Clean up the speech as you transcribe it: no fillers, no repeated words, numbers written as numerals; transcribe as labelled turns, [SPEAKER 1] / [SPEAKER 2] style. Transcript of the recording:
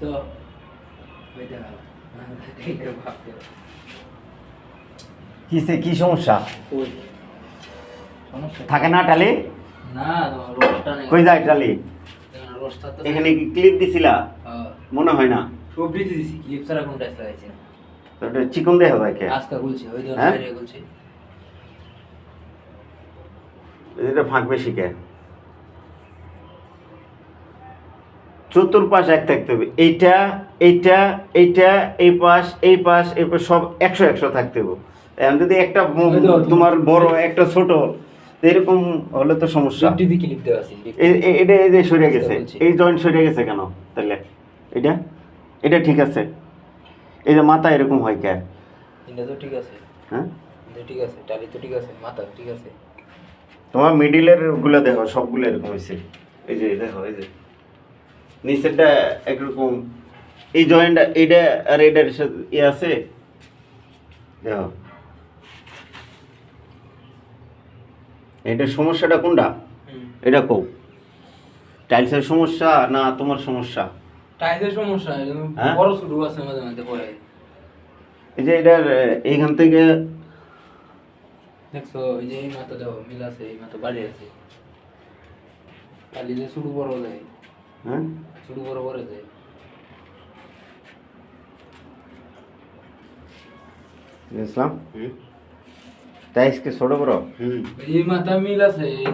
[SPEAKER 1] তো ওইটা এইটা ভাবতে
[SPEAKER 2] কিসে কি সমস্যা
[SPEAKER 1] ওই সমস্যা
[SPEAKER 2] থাকে না টালি?
[SPEAKER 1] না রোস্টটা নেই
[SPEAKER 2] কই যায় টালি?
[SPEAKER 1] রোস্টটা তো
[SPEAKER 2] এখানে কি ক্লিপ দিছিলা? মনে হয় না।
[SPEAKER 1] সব দিতে দিছি ক্লিপ ছাড়া কোনটা লাগাইছি না
[SPEAKER 2] তো এটা চিকন দেহ হয় কে?
[SPEAKER 1] আজকে বলছি ওই দিন
[SPEAKER 2] হ্যাঁ?
[SPEAKER 1] বাইরে বলছি
[SPEAKER 2] এটা ফাঁক বেশি কে? চতুর্পাশ এক থাকতে হবে। এইটা এইটা এইটা এই পাশ এই পাশ এই পাশ সব 100 থাকতে হবে। এখন যদি একটা তোমার বড় একটা ছোট এরকম হলে তো সমস্যা।
[SPEAKER 1] ডিডি ক্লিপ দেওয়া আছে
[SPEAKER 2] এটা এই যে সরে গেছে, এই জয়েন্ট সরে গেছে কেন তাহলে? এটা এটা ঠিক আছে, এই যে মাথা এরকম হয় কে?
[SPEAKER 1] এটা তো ঠিক আছে
[SPEAKER 2] হ্যাঁ
[SPEAKER 1] এটা ঠিক আছে টালি তো ঠিক আছে মাথা ঠিক আছে
[SPEAKER 2] তোমার মিডিলের গুলো দেখো সবগুলো এরকম হয়েছে। এই যে দেখো এই যে নিচেরটা একরকম, এই জয়েন্টটা এইটা আর এটার সাথে ইয়ে আছে দেখো। এটার সমস্যাটা কোনটা? এটা কও, টাইলসের সমস্যা না তোমার সমস্যা?
[SPEAKER 1] টাইলসের সমস্যা
[SPEAKER 2] হ্যাঁ?
[SPEAKER 1] বড় ছোট আছে মাঝে মাঝে পড়ে
[SPEAKER 2] এই যে এটার এইখান থেকে
[SPEAKER 1] দেখছো ওই যে এই মাথা দাও মিল আছে এই মাথা বাড়ি আছে টালি যে ছোট বড় যায়
[SPEAKER 2] হ্যাঁ
[SPEAKER 1] ছোট বড় বড় যায়
[SPEAKER 2] বুঝলাম। টাইলস কি ছোট বড়?
[SPEAKER 1] এই মাথা মিল আছে এই